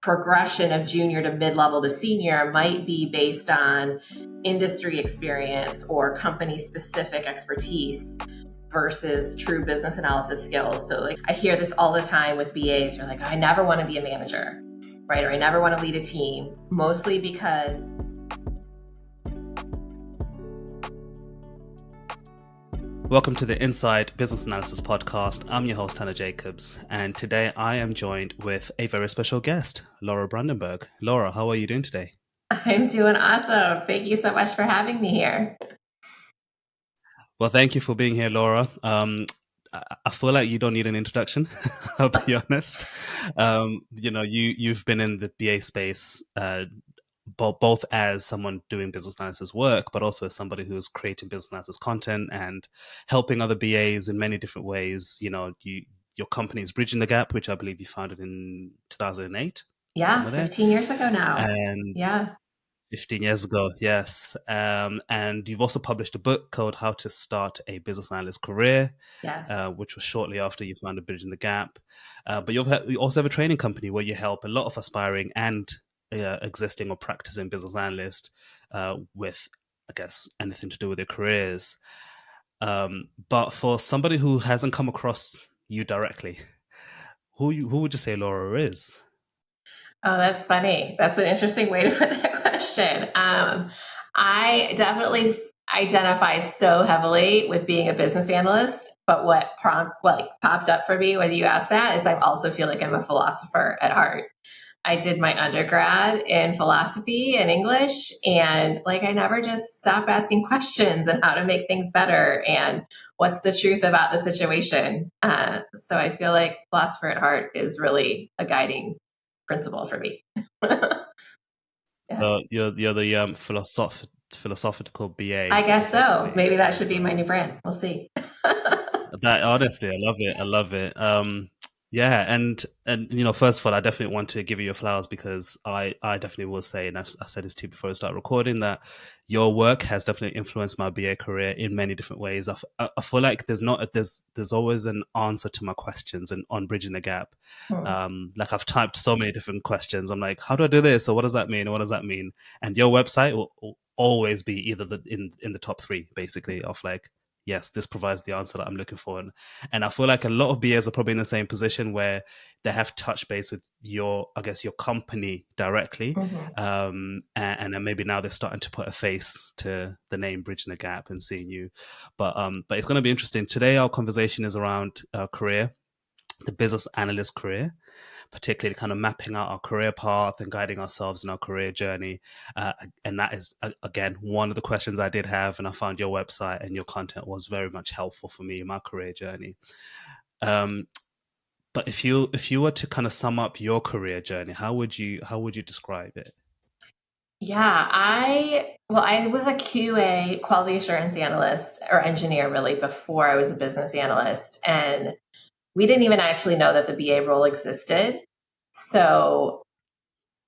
progression of junior to mid-level to senior might be based on industry experience or company specific expertise versus true business analysis skills. So like I hear this all the time with BAs. You're like, I never want to be a manager, right? Or I never want to lead a team, mostly because Welcome to the Inside Business Analysis Podcast. I'm your host, Hannah Jacobs, and today I am joined with a very special guest, Laura Brandenburg. Laura, how are you doing today? I'm doing awesome. Thank you so much for having me here. Well, thank you for being here, Laura. I feel like you don't need an introduction, I'll be honest. You've been in the BA space both as someone doing business analysis work, but also as somebody who's creating business analysis content and helping other BAs in many different ways. Your company is Bridging the Gap, which I believe you founded in 2008. Yeah, 15 years ago now. And yeah. 15 years ago, yes. And you've also published a book called How to Start a Business Analyst Career, yes. Which was shortly after you founded Bridging the Gap. But you also have a training company where you help a lot of aspiring and existing or practicing business analysts with, I guess, anything to do with their careers. But for somebody who hasn't come across you directly, who would you say Laura is? Oh, that's funny. That's an interesting way to put that question. I definitely identify so heavily with being a business analyst, but what popped up for me when you asked that is I also feel like I'm a philosopher at heart. I did my undergrad in philosophy and English, and I never just stop asking questions and how to make things better and what's the truth about the situation. So I feel like philosopher at heart is really a guiding principle for me. Yeah. So you're the philosophical BA. I guess so. Maybe that should be my new brand. We'll see. That honestly, I love it. Yeah, and first of all, I definitely want to give you your flowers because I definitely will say, and I said this to you before I start recording, that your work has definitely influenced my BA career in many different ways. I feel like there's always an answer to my questions and on Bridging the Gap. Like I've typed so many different questions. I'm like, how do I do this? Or what does that mean? Or what does that mean? And your website will always be either in the top three, basically, of like, yes, this provides the answer that I'm looking for. And I feel like a lot of BAs are probably in the same position where they have touch base with your company directly. And then maybe now they're starting to put a face to the name Bridging the Gap and seeing you. But it's going to be interesting. Today, our conversation is around career, the business analyst career, particularly kind of mapping out our career path and guiding ourselves in our career journey. And that is, again, one of the questions I did have, and I found your website and your content was very much helpful for me in my career journey. But if you were to kind of sum up your career journey, how would you describe it? Yeah, I was a QA, quality assurance analyst or engineer really before I was a business analyst. And we didn't even actually know that the BA role existed. So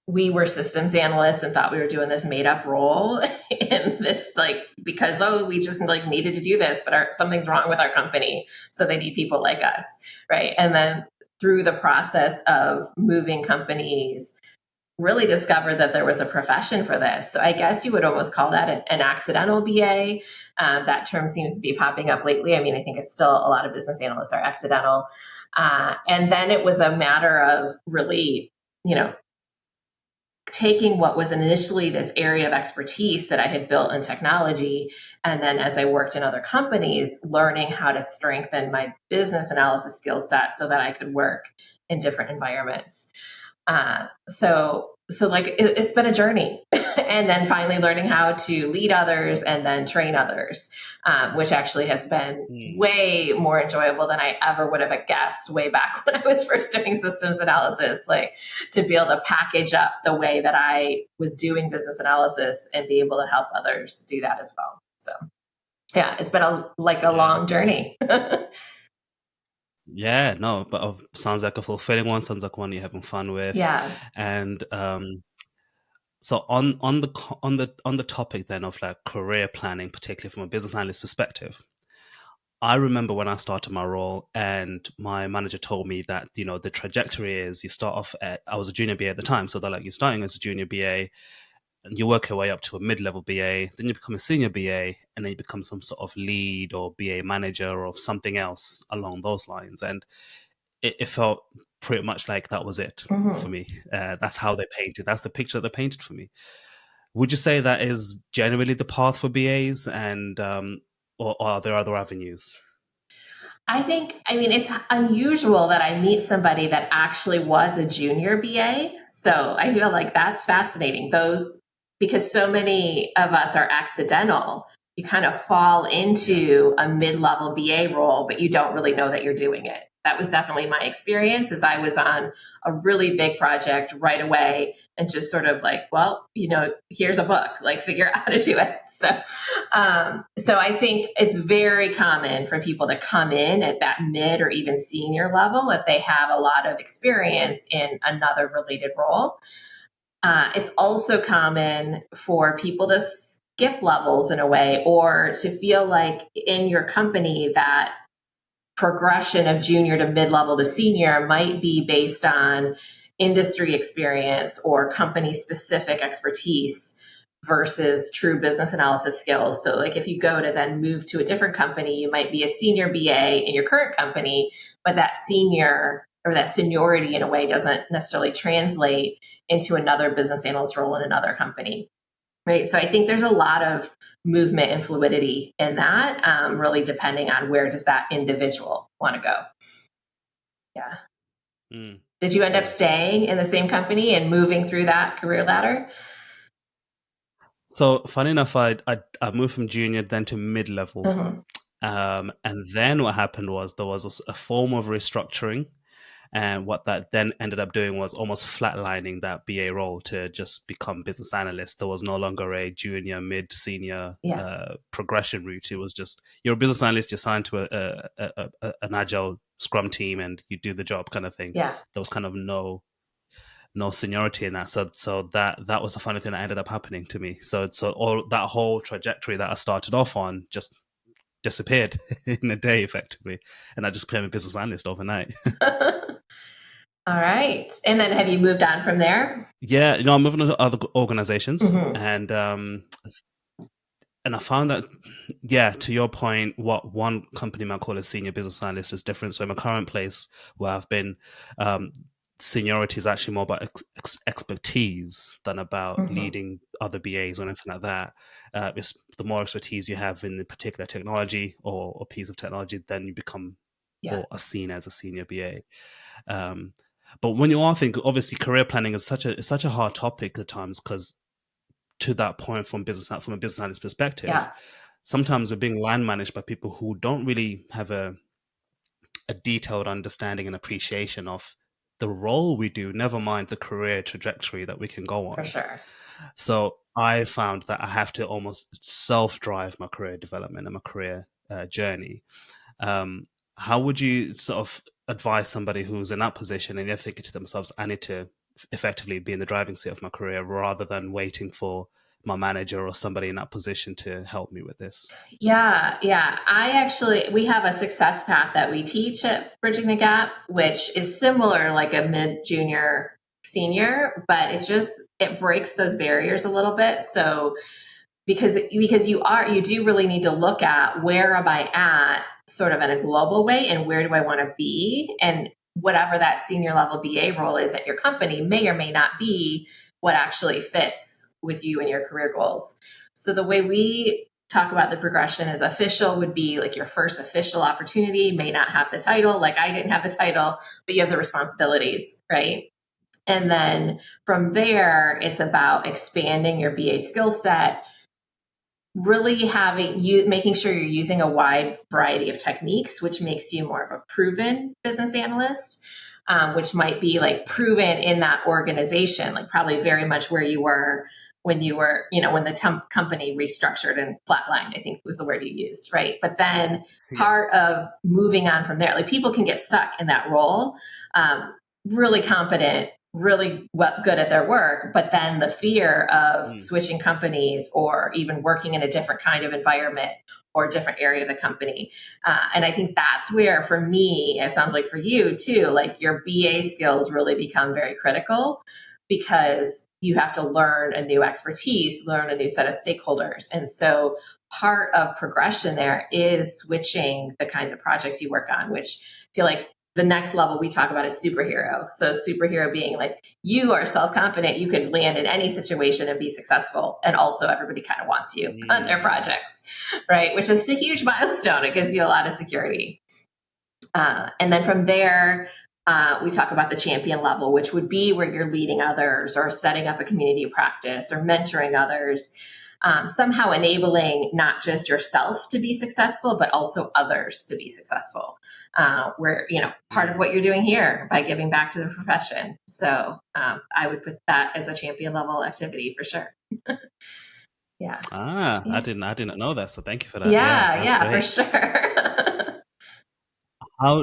we were systems analysts and thought we were doing this made up role in this because we just needed to do this, but something's wrong with our company. So they need people like us. Right. And then through the process of moving companies, really discovered that there was a profession for this. So I guess you would almost call that an accidental BA. That term seems to be popping up lately. I mean, I think it's still a lot of business analysts are accidental. And then it was a matter of really, taking what was initially this area of expertise that I had built in technology. And then as I worked in other companies, learning how to strengthen my business analysis skill set so that I could work in different environments. It's been a journey. And then finally learning how to lead others and then train others, which actually has been way more enjoyable than I ever would have guessed way back when I was first doing systems analysis, to be able to package up the way that I was doing business analysis and be able to help others do that as well. So yeah, it's been a long journey. Yeah, no, but sounds like a fulfilling one. Sounds like one you're having fun with. Yeah. And so on the topic then of career planning, particularly from a business analyst perspective, I remember when I started my role and my manager told me that, the trajectory is you start off I was a junior BA at the time. So they're like, you're starting as a junior BA and you work your way up to a mid-level BA, then you become a senior BA, and then you become some sort of lead or BA manager or something else along those lines. And it felt pretty much like that was it for Mm-hmm. me. That's how they painted. That's the picture they painted for me. Would you say that is generally the path for BAs, and or are there other avenues? I mean, it's unusual that I meet somebody that actually was a junior BA. So I feel like that's fascinating. Because so many of us are accidental, you kind of fall Yeah. into a mid-level BA role, but you don't really know that you're doing it. That was definitely my experience as I was on a really big project right away and just sort of like, well, here's a book, like figure out how to do it. So I think it's very common for people to come in at that mid or even senior level if they have a lot of experience in another related role. It's also common for people to skip levels in a way, or to feel like in your company that progression of junior to mid-level to senior might be based on industry experience or company specific expertise versus true business analysis skills. So like if you go to then move to a different company, you might be a senior BA in your current company, but that senior or that seniority in a way doesn't necessarily translate into another business analyst role in another company. Right. So I think there's a lot of movement and fluidity in that, really depending on where does that individual want to go. Yeah. Mm, Did you end up mm. staying in the same company and moving through that career ladder? So funny enough, I moved from junior then to mid level, Mm-hmm. and then what happened was there was a form of restructuring. And what that then ended up doing was almost flatlining that BA role to just become business analyst. There was no longer a junior, mid, senior Yeah. progression route. It was just you're a business analyst, you're assigned to an agile Scrum team, and you do the job kind of thing. Yeah. There was kind of no seniority in that. So that was the funny thing that ended up happening to me. So all that whole trajectory that I started off on just disappeared in a day, effectively, and I just became a business analyst overnight. All right. And then have you moved on from there? Yeah, I'm moving to other organizations, Mm-hmm. and I found that, yeah, to your point, what one company might call a senior business analyst is different. So in my current place where I've been, um, seniority is actually more about expertise than about Mm-hmm. leading other BAs or anything like that. It's the more expertise you have in the particular technology or piece of technology, then you become Yeah. or are seen as a senior BA. Um, but when you are thinking, obviously, career planning is such a hard topic at times because to that point, from a business analyst perspective, Yeah. sometimes we're being line managed by people who don't really have a detailed understanding and appreciation of the role we do. Never mind the career trajectory that we can go For on. sure. So I found that I have to almost self drive my career development and my career journey. Um, how would you sort of advise somebody who's in that position and they're thinking to themselves, I need to effectively be in the driving seat of my career rather than waiting for my manager or somebody in that position to help me with this? Yeah, yeah. We have a success path that we teach at Bridging the Gap, which is similar like a mid, junior, senior, but it breaks those barriers a little bit. So because you do really need to look at where am I at sort of in a global way and where do I want to be, and whatever that senior level BA role is at your company may or may not be what actually fits with you and your career goals. So the way we talk about the progression as official would be like your first official opportunity may not have the title, like I didn't have the title, but you have the responsibilities, right? And then from there, it's about expanding your BA skill set, really having you making sure you're using a wide variety of techniques, which makes you more of a proven business analyst, which might be like proven in that organization, like probably very much where you were when the company restructured and flatlined, I think was the word you used, right? But then Yeah. part of moving on from there, like people can get stuck in that role, really competent, really good at their work, but then the fear of Mm. switching companies or even working in a different kind of environment or different area of the company. And I think that's where, for me, it sounds like for you too, like your BA skills really become very critical, because you have to learn a new expertise, learn a new set of stakeholders. And so part of progression there is switching the kinds of projects you work on, which I feel like the next level we talk about is superhero. So superhero being like, you are self-confident, you can land in any situation and be successful. And also everybody kind of wants you on their projects, right? Which is a huge milestone. It gives you a lot of security. And then from there, we talk about the champion level, which would be where you're leading others or setting up a community practice or mentoring others, somehow enabling not just yourself to be successful, but also others to be successful. Where, part of what you're doing here by giving back to the profession. So I would put that as a champion level activity for sure. Yeah. I didn't know that. So thank you for that. Yeah, for Great. sure.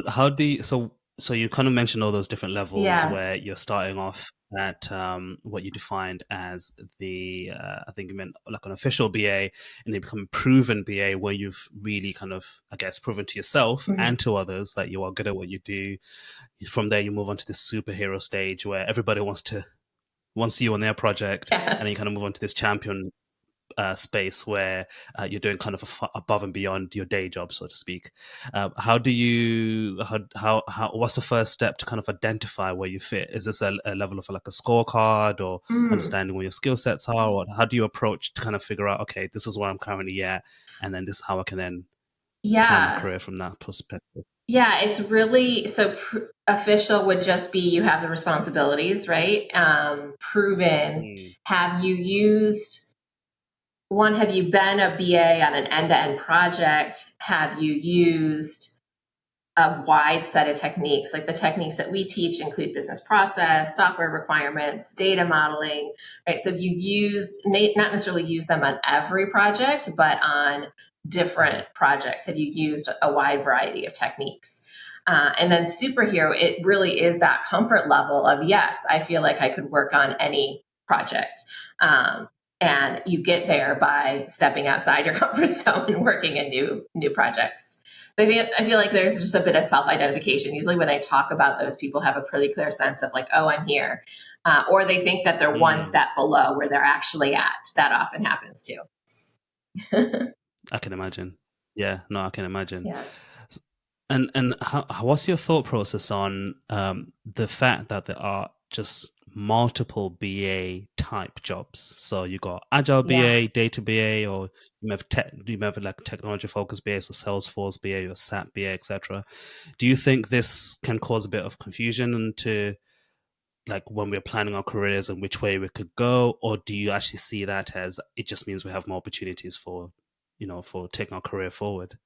How do you, so you kind of mentioned all those different levels Yeah. where you're starting off at what you defined as the I think you meant like an official BA, and you become a proven BA where you've really kind of, I guess, proven to yourself and to others that you are good at what you do. From there you move on to this superhero stage where everybody wants you on their project, and then you kind of move on to this champion space where you're doing kind of above and beyond your day job, so to speak. How do you how what's the first step to kind of identify where you fit? Is this a level of like a scorecard, or understanding where your skill sets are, or how do you approach to kind of figure out, okay, this is where I'm currently at, and then this is how I can then plan my career from that perspective? Yeah, it's really so official would just be you have the responsibilities, right? Proven. Have you been a BA on an end-to-end project? Have you used a wide set of techniques? Like the techniques that we teach include business process, software requirements, data modeling, right? So if you not necessarily use them on every project, but on different projects, have you used a wide variety of techniques? And then superhero, it really is that comfort level of, yes, I feel like I could work on any project. And you get there by stepping outside your comfort zone and working in new projects. I feel like there's just a bit of self-identification. Usually when I talk about those, people have a pretty clear sense of like, oh, I'm here. Or they think that they're one step below where they're actually at. That often happens too. I can imagine. Yeah, no, I can imagine. Yeah. And what's your thought process on the fact that there are just multiple BA type jobs? So you got agile BA, data BA, or you have like technology focused BA, so Salesforce BA or SAP BA, etc. Do you think this can cause a bit of confusion into like when we're planning our careers and which way we could go, or do you actually see that as it just means we have more opportunities for taking our career forward?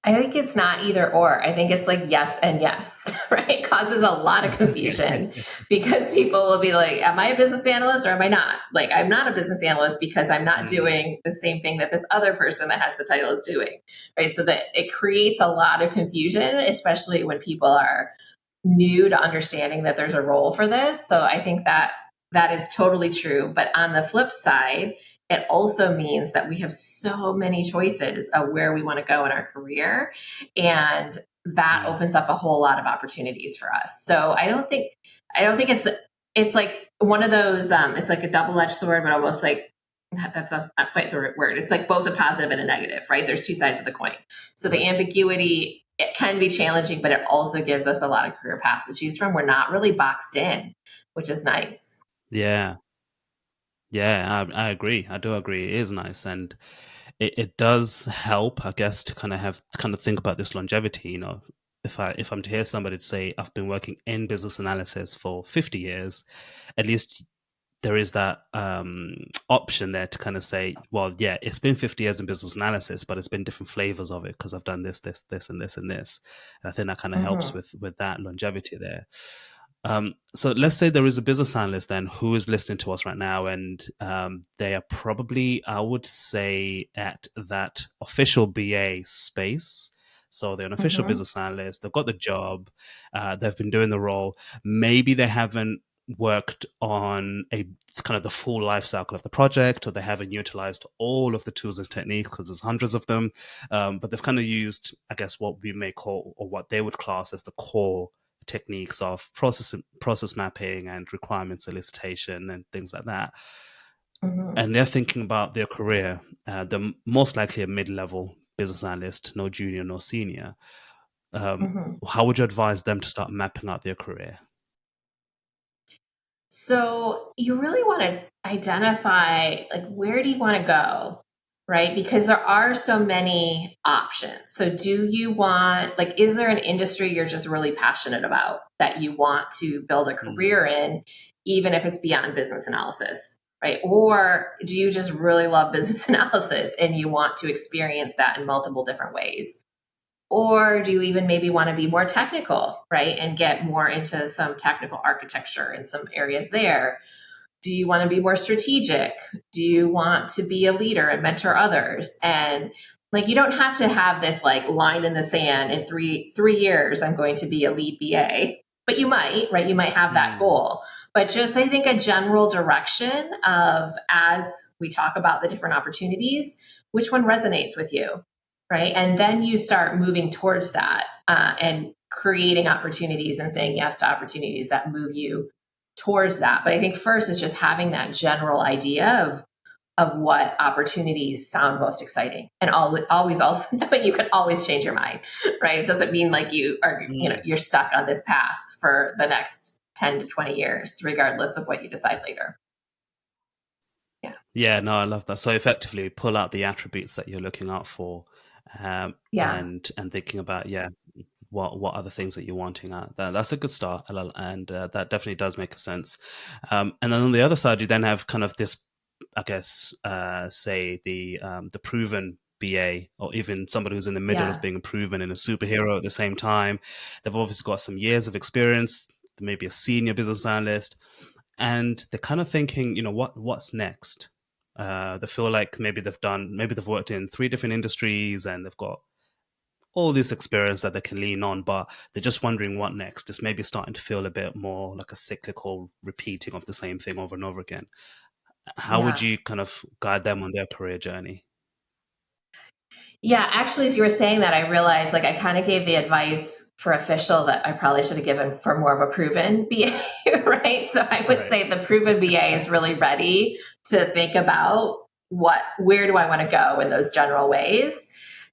I think it's not either or. I think it's like yes and yes, right? It causes a lot of confusion because people will be like, am I a business analyst or am I not? Like, I'm not a business analyst because I'm not doing the same thing that this other person that has the title is doing, right? So that it creates a lot of confusion, especially when people are new to understanding that there's a role for this. So I think that is totally true. But on the flip side, it also means that we have so many choices of where we want to go in our career. And that opens up a whole lot of opportunities for us. So I don't think it's like one of those, it's like a double-edged sword, but almost like, that's not quite the right word. It's like both a positive and a negative, right? There's two sides of the coin. So the ambiguity, it can be challenging, but it also gives us a lot of career paths to choose from. We're not really boxed in, which is nice. Yeah. Yeah, I agree. I do agree. It is nice, and it does help, I guess, to kind of think about this longevity. If I'm to hear somebody say, I've been working in business analysis for 50 years, at least there is that option there to kind of say, well, yeah, it's been 50 years in business analysis, but it's been different flavors of it because I've done this, and this, and this. And I think that kind of helps with that longevity there. So let's say there is a business analyst then who is listening to us right now, and they are probably, I would say, at that official BA space. So they're an official business analyst. They've got the job. They've been doing the role. Maybe they haven't worked on a kind of the full life cycle of the project, or they haven't utilized all of the tools and techniques because there's hundreds of them. But they've kind of used, I guess, what we may call, or what they would class as the core techniques of process mapping and requirement solicitation and things like that. Mhm. And they're thinking about their career. They're most likely a mid-level business analyst, no junior, no senior. Mhm. How would you advise them to start mapping out their career? So you really want to identify, like, where do you want to go, right? Because there are so many options. So do you want, like, is there an industry you're just really passionate about that you want to build a Mm, career in, even if it's beyond business analysis, right? Or do you just really love business analysis and you want to experience that in multiple different ways? Or do you even maybe want to be more technical, right? And get more into some technical architecture in some areas there? Do you want to be more strategic? Do you want to be a leader and mentor others? And like, you don't have to have this like line in the sand in three years, I'm going to be a lead BA. But you might, right? You might have that mm, goal. But just I think a general direction of, as we talk about the different opportunities, which one resonates with you, right? And then you start moving towards that, and creating opportunities and saying yes to opportunities that move you towards that. But I think first is just having that general idea of what opportunities sound most exciting, and always also knowing you can always change your mind, right? It doesn't mean like you are, mm. you're stuck on this path for the next 10 to 20 years, regardless of what you decide later. Yeah. Yeah, no, I love that. So effectively, pull out the attributes that you're looking out for, Yeah. and thinking about, yeah, what are the things that you're wanting at. That's a good start, and that definitely does make sense. And then on the other side, you then have kind of this, I guess, say the proven BA, or even somebody who's in the middle of Yeah. being proven and a superhero at the same time. They've obviously got some years of experience, maybe a senior business analyst, and they're kind of thinking, what's next? They feel like maybe they've worked in three different industries and they've got all this experience that they can lean on, but they're just wondering what next. It's maybe starting to feel a bit more like a cyclical repeating of the same thing over and over again. How would Yeah. you kind of guide them on their career journey? Yeah, actually, as you were saying that, I realized like I kind of gave the advice for official that I probably should have given for more of a proven BA, right? So I would Right. say the proven BA is really ready to think about where do I want to go in those general ways.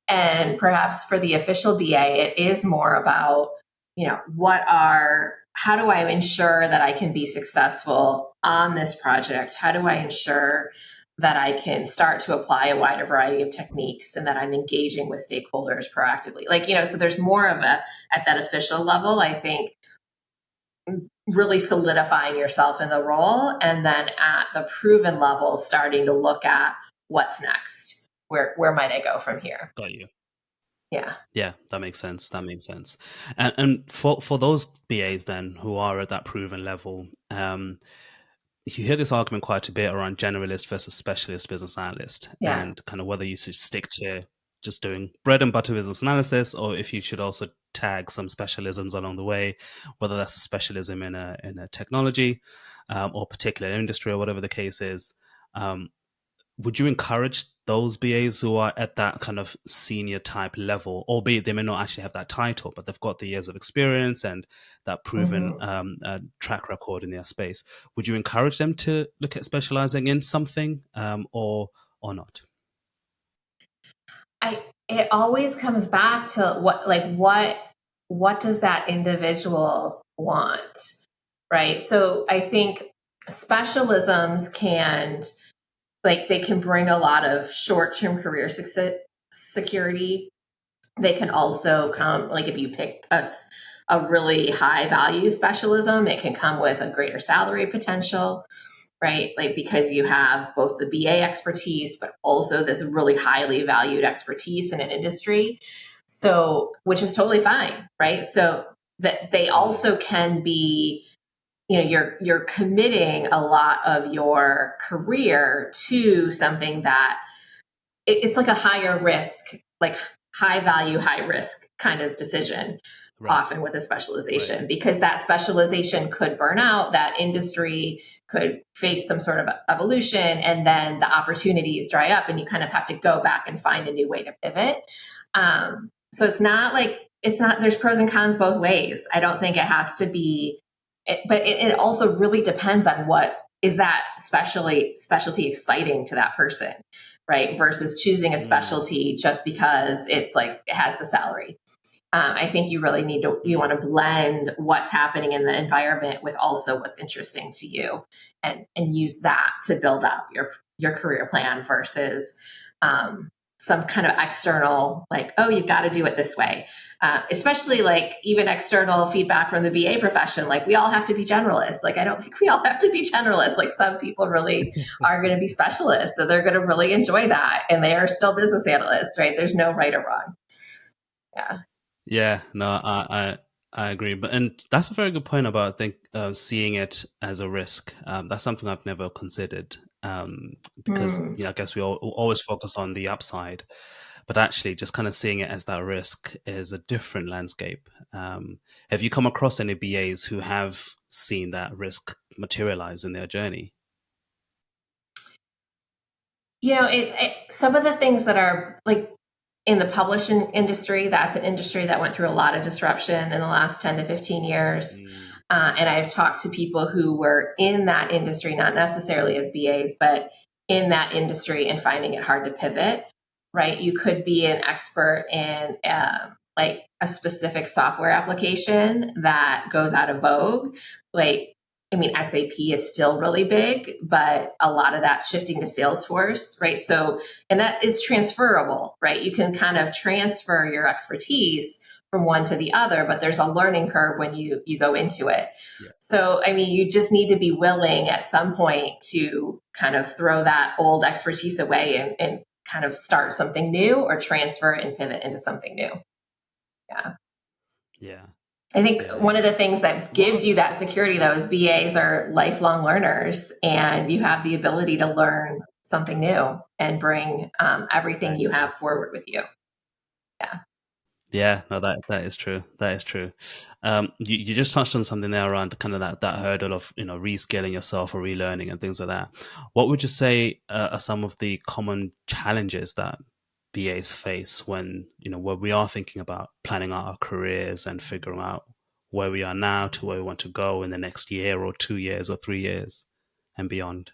And perhaps for the official BA, it is more about, how do I ensure that I can be successful on this project? How do I ensure that I can start to apply a wider variety of techniques and that I'm engaging with stakeholders proactively? So there's more of at that official level, I think, really solidifying yourself in the role. And then at the proven level, starting to look at what's next. Where might I go from here? Got you. Yeah. Yeah, that makes sense. That makes sense. And for those BAs then who are at that proven level, you hear this argument quite a bit around generalist versus specialist business analyst, Yeah. and kind of whether you should stick to just doing bread and butter business analysis, or if you should also tag some specialisms along the way, whether that's a specialism in a technology, or particular industry, or whatever the case is. Um, would you encourage those BAs who are at that kind of senior type level, albeit they may not actually have that title, but they've got the years of experience and that proven Hmm. track record in their space? Would you encourage them to look at specializing in something, or not? It always comes back to what does that individual want, right? So I think specialisms they can bring a lot of short-term career security. They can also Okay. come, like, if you pick a really high value specialism, it can come with a greater salary potential, right? Like, because you have both the BA expertise, but also this really highly valued expertise in an industry. So, which is totally fine, right? So that they Mm, also can be, you're committing a lot of your career to something that it's like a higher risk, like high value, high risk kind of decision, Right. often with a Right. specialization, because that specialization could burn out, that industry could face some sort of evolution, and then the opportunities dry up and you kind of have to go back and find a new way to pivot. So it's not, there's pros and cons both ways. I don't think it has to be, but it also really depends on what is that specialty exciting to that person, right? Versus choosing a Mm, specialty just because it's like it has the salary. I think you really you mm, want to blend what's happening in the environment with also what's interesting to you, and use that to build out your career plan versus some kind of external, like, oh, you've got to do it this way. Especially like even external feedback from the BA profession, like we all have to be generalists. Like I don't think we all have to be generalists. Like some people really are going to be specialists, so they're going to really enjoy that, and they are still business analysts, right? There's no right or wrong. Yeah. yeah, no, I agree, but and that's a very good point about seeing it as a risk. That's something I've never considered, because Hmm. I guess we always focus on the upside, but actually just kind of seeing it as that risk is a different landscape. Have you come across any BAs who have seen that risk materialize in their journey? Some of the things that are like in the publishing industry, that's an industry that went through a lot of disruption in the last 10 to 15 years. Mm, And I've talked to people who were in that industry, not necessarily as BAs, but in that industry and finding it hard to pivot, right? You could be an expert in like a specific software application that goes out of vogue. Like, I mean, SAP is still really big, but a lot of that's shifting to Salesforce, right? So, and that is transferable, right? You can kind of transfer your expertise from one to the other, but there's a learning curve when you go into it. yeah, So, I mean, you just need to be willing at some point to kind of throw that old expertise away, and kind of start something new or transfer and pivot into something new. Yeah. yeah, I think yeah, one yeah. of the things that What gives you else? that security, though, is BAs are lifelong learners, and you have the ability to learn something new and bring everything That's you true. have forward with you. Yeah. Yeah, no, that is true. That is true. You just touched on something there around kind of that hurdle of reskilling yourself or relearning and things like that. What would you say are some of the common challenges that BAs face when we are thinking about planning out our careers and figuring out where we are now to where we want to go in the next year or 2 years or 3 years and beyond?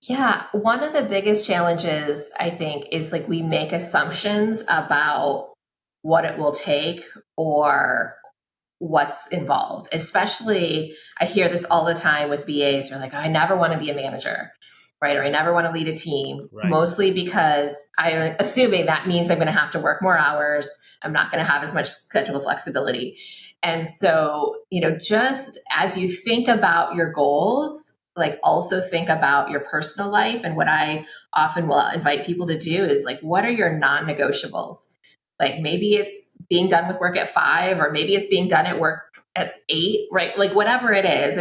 Yeah. One of the biggest challenges, I think, is like we make assumptions about what it will take or what's involved. Especially, I hear this all the time with BAs. You're like, oh, I never want to be a manager, right? Or I never want to lead a team, Right. mostly because I'm assuming that means I'm going to have to work more hours. I'm not going to have as much schedule flexibility. And so, just as you think about your goals, like also think about your personal life. And what I often will invite people to do is like, what are your non negotiables? Like maybe it's being done with work at 5, or maybe it's being done at work at 8, right? Like whatever it is,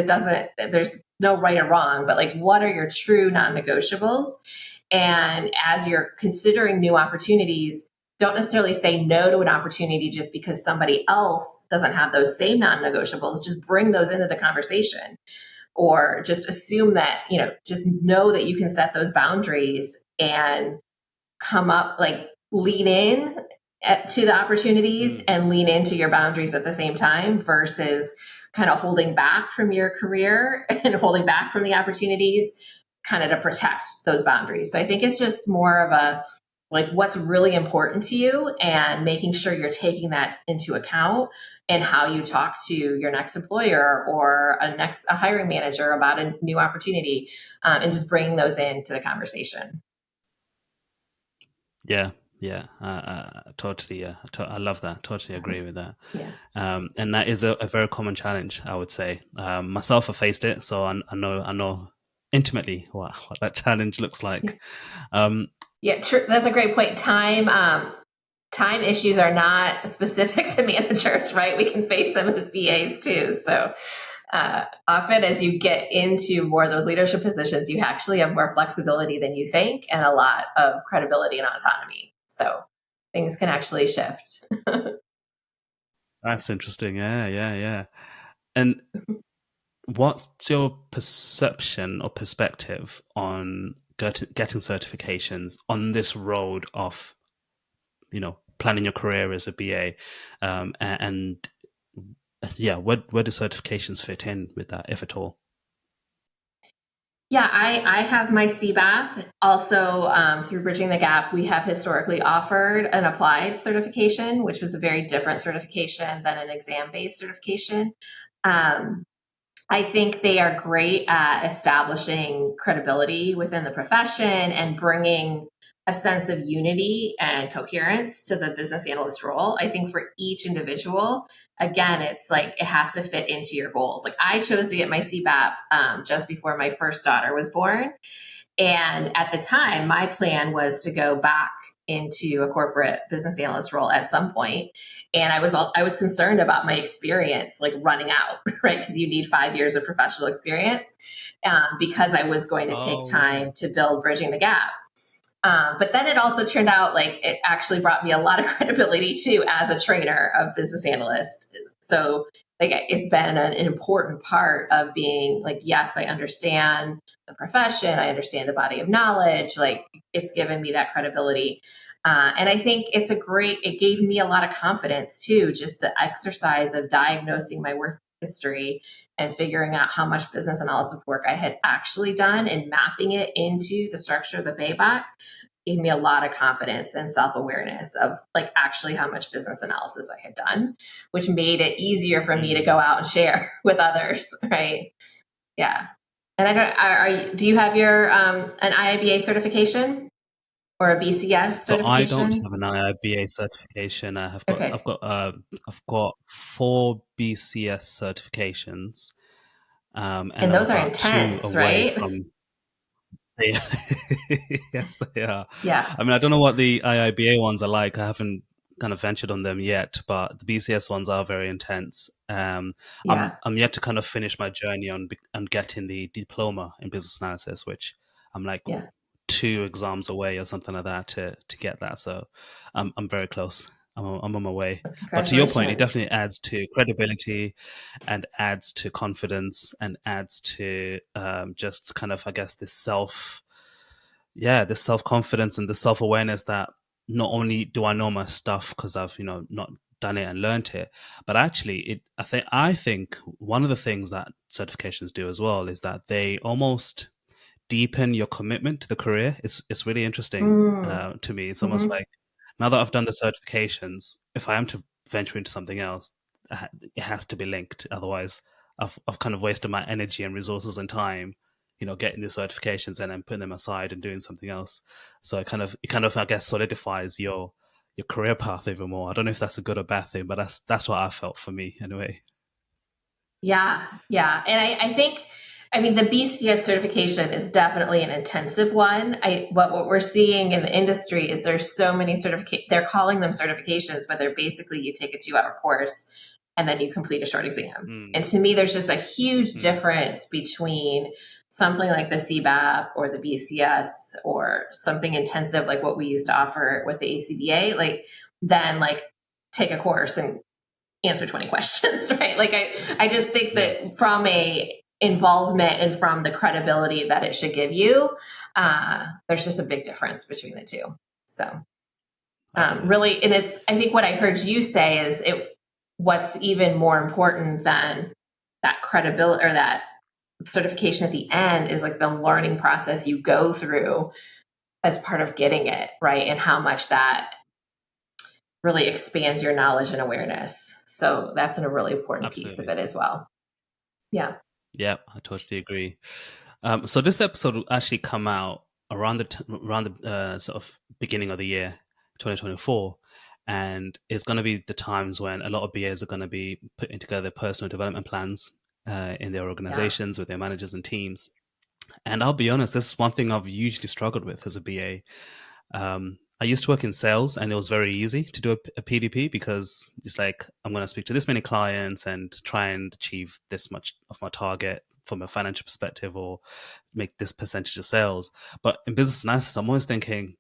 there's no right or wrong, but like what are your true non negotiables? And as you're considering new opportunities, don't necessarily say no to an opportunity just because somebody else doesn't have those same non negotiables. Just bring those into the conversation, or just assume that, just know that you can set those boundaries and come up, like lean in to the opportunities Mm, and lean into your boundaries at the same time, versus kind of holding back from your career and holding back from the opportunities kind of to protect those boundaries. So I think it's just more of a, like, what's really important to you and making sure you're taking that into account in how you talk to your next employer or a hiring manager about a new opportunity, and just bringing those into the conversation. yeah, yeah. Totally. Yeah, I love that. Totally agree with that. Yeah. And that is a very common challenge, I would say. Myself, I faced it, so I know intimately what that challenge looks like. Um, Yeah, true. That's a great point. Time issues are not specific to managers, right? We can face them as BAs too. So often, as you get into more of those leadership positions, you actually have more flexibility than you think, and a lot of credibility and autonomy. So things can actually shift. That's interesting. Yeah, yeah, yeah. And what's your perception or perspective on getting certifications on this road of, planning your career as a BA? And yeah, where do certifications fit in with that, if at all? Yeah, I have my CBAP. Also, through Bridging the Gap, we have historically offered an applied certification, which was a very different certification than an exam based certification. Um, I think they are great at establishing credibility within the profession and bringing a sense of unity and coherence to the business analyst role. I think for each individual, again, it's like it has to fit into your goals. Like I chose to get my CBAP just before my first daughter was born. And at the time, my plan was to go back into a corporate business analyst role at some point. And I was concerned about my experience like running out, right? Because you need 5 years of professional experience, because I was going to take Oh, right. time to build Bridging the Gap. But then it also turned out like it actually brought me a lot of credibility too as a trainer of business analysts. So like it's been an important part of being like, yes, I understand the profession, I understand the body of knowledge. Like it's given me that credibility. And I think it gave me a lot of confidence too, just the exercise of diagnosing my work history and figuring out how much business analysis work I had actually done and mapping it into the structure of the payback gave me a lot of confidence and self-awareness of like actually how much business analysis I had done, which made it easier for me to go Mm. out and share with others, right? Yeah. And I don't do you have your an IIBA certification or a BCS So I don't certification? have an IIBA certification. Okay. I've got four BCS certifications, and And I'm those are about two intense, away right? from. They, yes, they are. Yeah. I mean, I don't know what the IIBA ones are like. I haven't kind of ventured on them yet, but the BCS ones are very intense. Yeah. I'm yet to kind of finish my journey on getting the diploma in business analysis, which I'm like Yeah. two exams away or something like that to get that. So I'm very close. I'm on my way. But to your point, it Congratulations. definitely adds to credibility and adds to confidence and adds to just kind of, I guess, this self confidence and the self awareness that not only do I know my stuff because I've not done it and learned it, but actually I think one of the things that certifications do as well is that they almost deepen your commitment to the career. It's really interesting Mm. to me. It's almost Hmm. like now that I've done the certifications, if I am to venture into something else, it has to be linked. Otherwise, I've kind of wasted my energy and resources and time, getting the certifications and then putting them aside and doing something else. So it kind of I guess solidifies your career path even more. I don't know if that's a good or bad thing, but that's what I felt for me anyway. Yeah, yeah. And I think, I mean, the BCS certification is definitely an intensive one. What we're seeing in the industry is there's so many they're calling them certifications, but they're basically you take a 2 hour course and then you complete a short exam. Mm, And to me, there's just a huge mm, difference between something like the CBAP or the BCS or something intensive like what we used to offer with the ACBA, like than like take a course and answer 20 questions, right? Like I just think yeah, that from a involvement and from the credibility that it should give you, there's just a big difference between the two. So absolutely. really, and it's, I think what I heard you say is what's even more important than that credibility or that certification at the end is like the learning process you go through as part of getting it, right? And how much that really expands your knowledge and awareness. So that's a really important piece of Absolutely. it as well. Yeah. Yeah, I totally agree. So this episode will actually come out around the sort of beginning of the year, 2024, and it's going to be the times when a lot of BAs are going to be putting together personal development plans in their Yeah. organizations with their managers and teams. And I'll be honest, this is one thing I've usually struggled with as a BA. I used to work in sales, and it was very easy to do a PDP because it's like I'm going to speak to this many clients and try and achieve this much of my target from a financial perspective, or make this percentage of sales. But in business analysis, I'm always thinking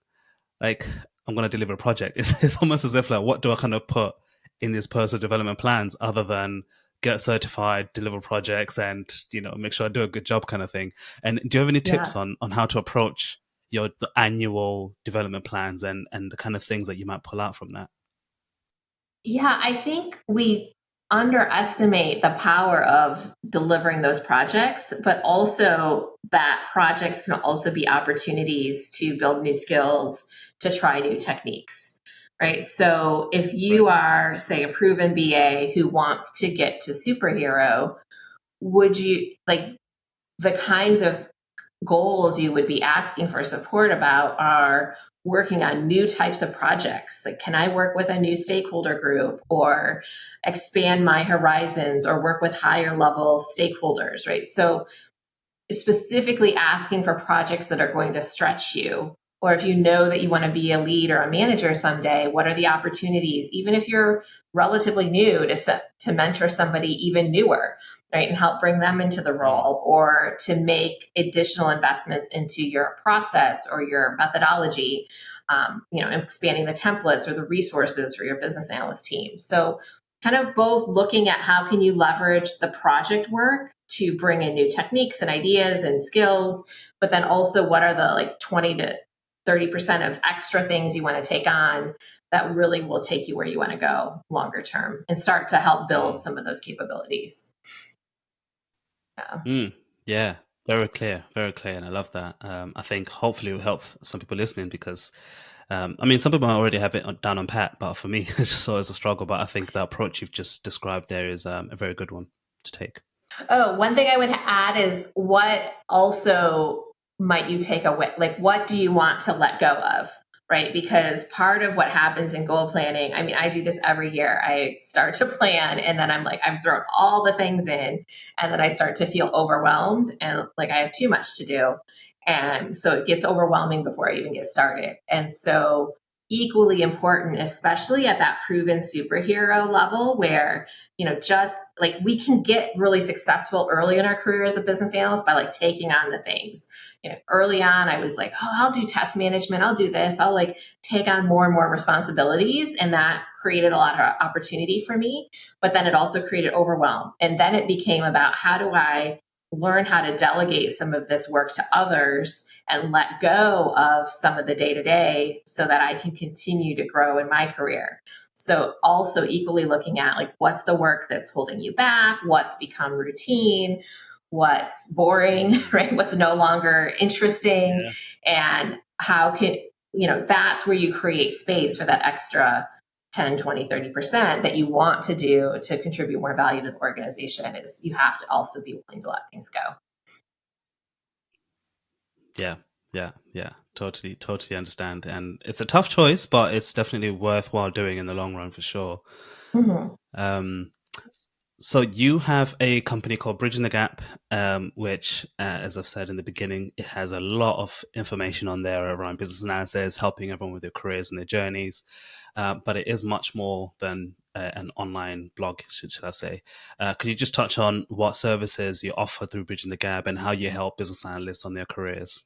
like I'm going to deliver a project. It's almost as if like, what do I kind of put in these personal development plans other than get certified, deliver projects, and make sure I do a good job, kind of thing. And do you have any tips Yeah. on how to approach the annual development plans and the kind of things that you might pull out from that? Yeah, I think we underestimate the power of delivering those projects, but also that projects can also be opportunities to build new skills, to try new techniques, right? So if Right. you are, say, a proven BA who wants to get to superhero, would you like the kinds of goals you would be asking for support about are working on new types of projects. Like, can I work with a new stakeholder group or expand my horizons or work with higher level stakeholders, right? So, specifically asking for projects that are going to stretch you. Or if you know that you want to be a lead or a manager someday, what are the opportunities, even if you're relatively new, to mentor somebody even newer, right? And help bring them into the Mm. role or to make additional investments into your process or your methodology, expanding the templates or the resources for your business analyst team. So kind of both looking at how can you leverage the project work to bring in new techniques and ideas and skills, but then also what are the like 20 to 30% of extra things you want to take on that really will take you where you want to go longer term and start to help build Mm. some of those capabilities. Yeah. Mm. Yeah, very clear, and I love that. I think hopefully it will help some people listening because, I mean, some people might already have it down on pat, but for me, it's just always a struggle. But I think the approach you've just described there is a very good one to take. Oh, one thing I would add is what also might you take away? Like, what do you want to let go of? Right. Because part of what happens in goal planning, I mean, I do this every year. I start to plan and then I'm like, I'm throwing all the things in and then I start to feel overwhelmed and like I have too much to do. And so it gets overwhelming before I even get started. And so, equally important, especially at that proven superhero level where just like we can get really successful early in our career as a business analyst by like taking on the things. Early on, I was like, oh, I'll do test management, I'll do this, I'll like take on more and more responsibilities. And that created a lot of opportunity for me. But then it also created overwhelm. And then it became about how do I learn how to delegate some of this work to others and let go of some of the day to day so that I can continue to grow in my career. So also equally looking at like what's the work that's holding you back, what's become routine, what's boring, Mm. right? What's no longer interesting Yeah. and how can that's where you create space for that extra 10, 20, 30% that you want to do to contribute more value to the organization is you have to also be willing to let things go. Yeah, yeah. Totally understand. And it's a tough choice, but it's definitely worthwhile doing in the long run for sure. Mm-hmm. Um, so you have a company called Bridging the Gap, which, as I've said in the beginning, it has a lot of information on there around business analysis, helping everyone with their careers and their journeys. But it is much more than an online blog, should I say. Could you just touch on what services you offer through Bridging the Gap and how you help business analysts on their careers?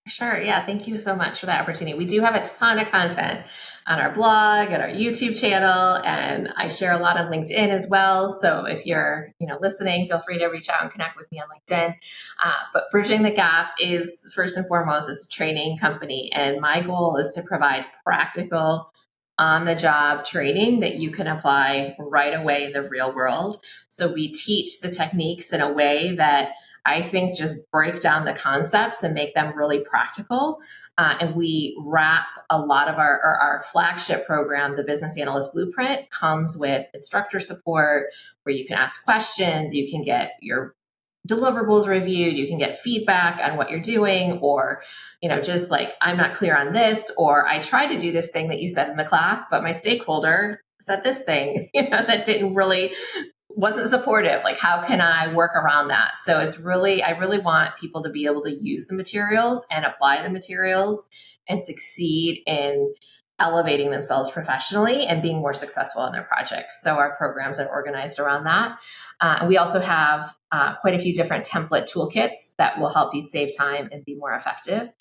Sure. Yeah. Thank you so much for that opportunity. We do have a ton of content on our blog and our YouTube channel, and I share a lot on LinkedIn as well. So if you're, listening, feel free to reach out and connect with me on LinkedIn. But Bridging the Gap is first and foremost is a training company, and my goal is to provide practical, on the job training that you can apply right away in the real world. So we teach the techniques in a way that I think just break down the concepts and make them really practical. And we wrap a lot of our flagship program, the Business Analyst Blueprint, comes with instructor support where you can ask questions, you can get your deliverables reviewed, you can get feedback on what you're doing, or just like I'm not clear on this, or I tried to do this thing that you said in the class, but my stakeholder said this thing, that didn't really wasn't supportive. Like, how can I work around that? So I really want people to be able to use the materials and apply the materials and succeed in elevating themselves professionally and being more successful in their projects. So our programs are organized around that. And we also have quite a few different template toolkits that will help you save time and be more effective.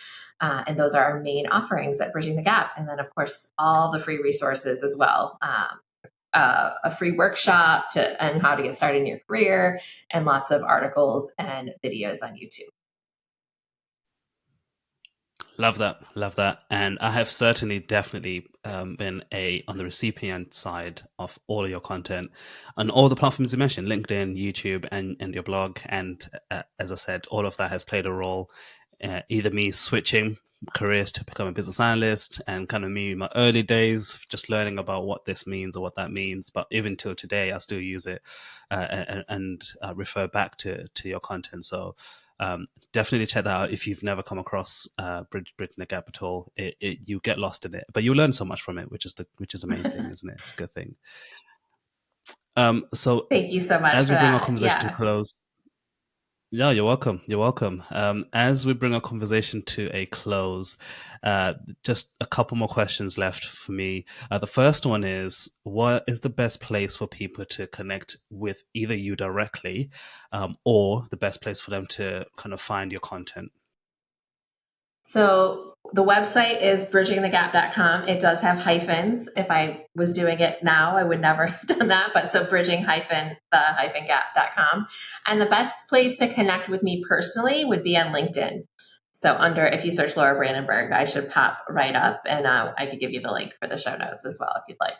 And those are our main offerings at Bridging the Gap. And then, of course, all the free resources as well. A free workshop on how to get started in your career, and lots of articles and videos on YouTube. Love that, love that, and I have certainly, definitely been on the recipient side of all of your content on all the platforms you mentioned, LinkedIn, YouTube, and your blog. And as I said, all of that has played a role. Either me switching careers to become a business analyst, and kind of me in my early days, just learning about what this means or what that means. But even till today, I still use it and refer back to your content. So definitely check that out if you've never come across Bridging the Gap at all. You get lost in it, but you learn so much from it, which is the main thing, isn't it? It's a good thing. So Thank you so much as for we bring our that. conversation to a Yeah. close, yeah, you're welcome. You're welcome. As we bring our conversation to a close, just a couple more questions left for me. The first one is, what is the best place for people to connect with either you directly, or the best place for them to kind of find your content? So the website is bridgingthegap.com. It does have hyphens. If I was doing it now, I would never have done that. But so bridging-the-gap.com. And the best place to connect with me personally would be on LinkedIn. So if you search Laura Brandenburg, I should pop right up, and I could give you the link for the show notes as well if you'd like.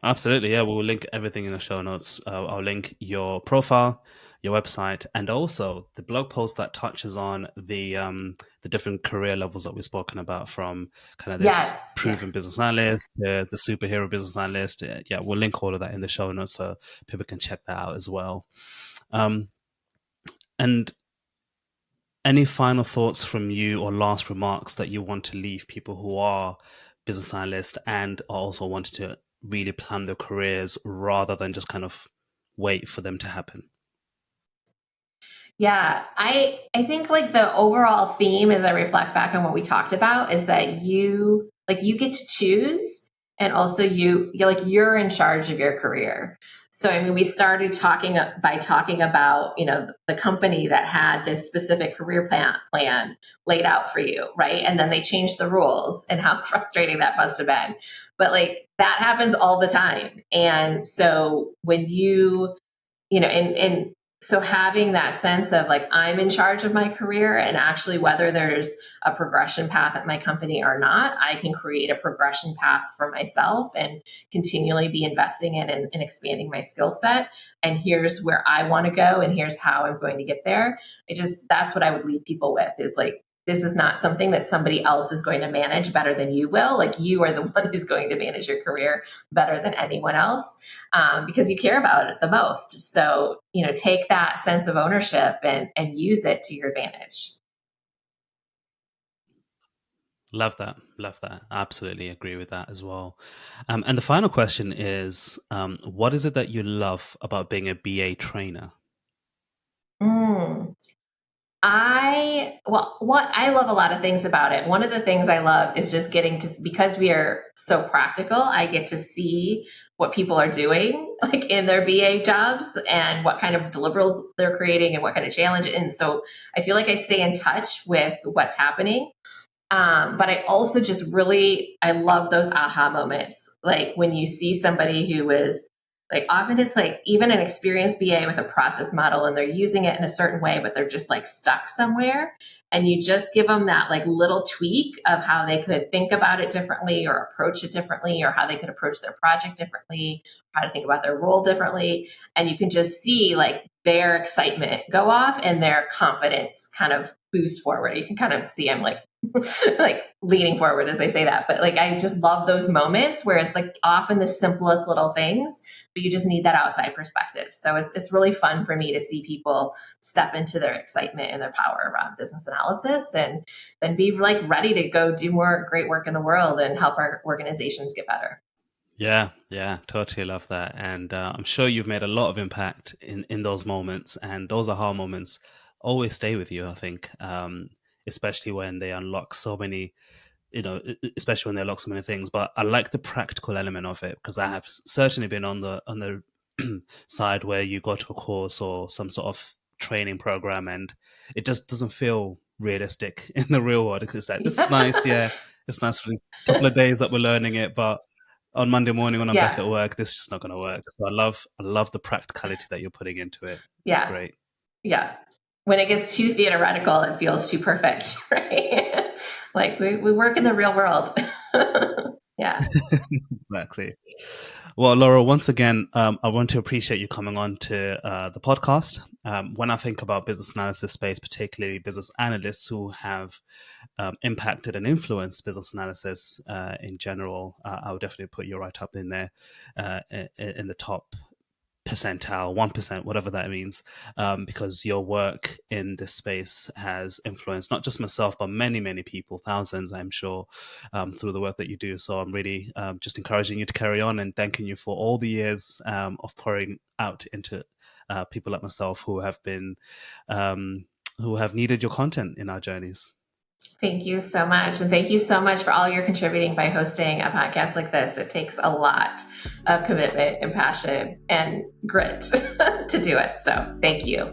Absolutely, yeah. We'll link everything in the show notes. I'll link your profile, your website, and also the blog post that touches on the different career levels that we've spoken about, from kind of this Yes, yes. proven business analyst to the superhero business analyst. Yeah, we'll link all of that in the show notes so people can check that out as well. And any final thoughts from you or last remarks that you want to leave people who are business analysts and also wanted to really plan their careers rather than just kind of wait for them to happen? Yeah, I think like the overall theme, as I reflect back on what we talked about, is that you get to choose, and also you're in charge of your career. So I mean, we started by talking about the company that had this specific career plan laid out for you, right? And then they changed the rules, and how frustrating that must have been. But like that happens all the time, and so when and so having that sense of like I'm in charge of my career, and actually whether there's a progression path at my company or not, I can create a progression path for myself and continually be investing in and expanding my skill set. And here's where I want to go, and here's how I'm going to get there. That's what I would leave people with, is like, this is not something that somebody else is going to manage better than you will. Like, you are the one who's going to manage your career better than anyone else, because you care about it the most. So, take that sense of ownership and use it to your advantage. Love that. Love that. Absolutely agree with that as well. And the final question is, what is it that you love about being a BA trainer? Mm. What I love a lot of things about it. One of the things I love is just getting to, because we are so practical, I get to see what people are doing like in their BA jobs, and what kind of deliverables they're creating, and what kind of challenge. And so I feel like I stay in touch with what's happening. But I also just I love those aha moments. Like when you see somebody who is like, often it's like even an experienced BA with a process model, and they're using it in a certain way, but they're just like stuck somewhere. And you just give them that like little tweak of how they could think about it differently, or approach it differently, or how they could approach their project differently, how to think about their role differently. And you can just see like their excitement go off, and their confidence kind of boost forward. You can kind of see them like like leaning forward as I say that. But like, I just love those moments where it's like often the simplest little things, but you just need that outside perspective. So it's really fun for me to see people step into their excitement and their power around business analysis, and then be like ready to go do more great work in the world and help our organizations get better. Yeah, yeah, totally love that. And I'm sure you've made a lot of impact in those moments, and those aha moments always stay with you, I think, especially when they unlock so many especially when they lock so many things. But I like the practical element of it, because I have certainly been on the side where you go to a course or some sort of training program, and it just doesn't feel realistic in the real world. It's like, this is nice, yeah, it's nice for these couple of days that we're learning it, but on Monday morning when I'm back Yeah. at work, this is just not going to work. So I love the practicality that you're putting into it. It's Yeah. great. Yeah. When it gets too theoretical, it feels too perfect, right? Like we work in the real world. Yeah. Exactly. Well, Laura, once again, I want to appreciate you coming on to the podcast. When I think about business analysis space, particularly business analysts who have impacted and influenced business analysis in general, I would definitely put you right up in there, in the top percentile, 1%, whatever that means, because your work in this space has influenced not just myself, but many, many people, thousands, I'm sure, through the work that you do. So I'm really just encouraging you to carry on, and thanking you for all the years of pouring out into people like myself um, who have needed your content in our journeys. Thank you so much. And thank you so much for all your contributing by hosting a podcast like this. It takes a lot of commitment and passion and grit to do it. So thank you.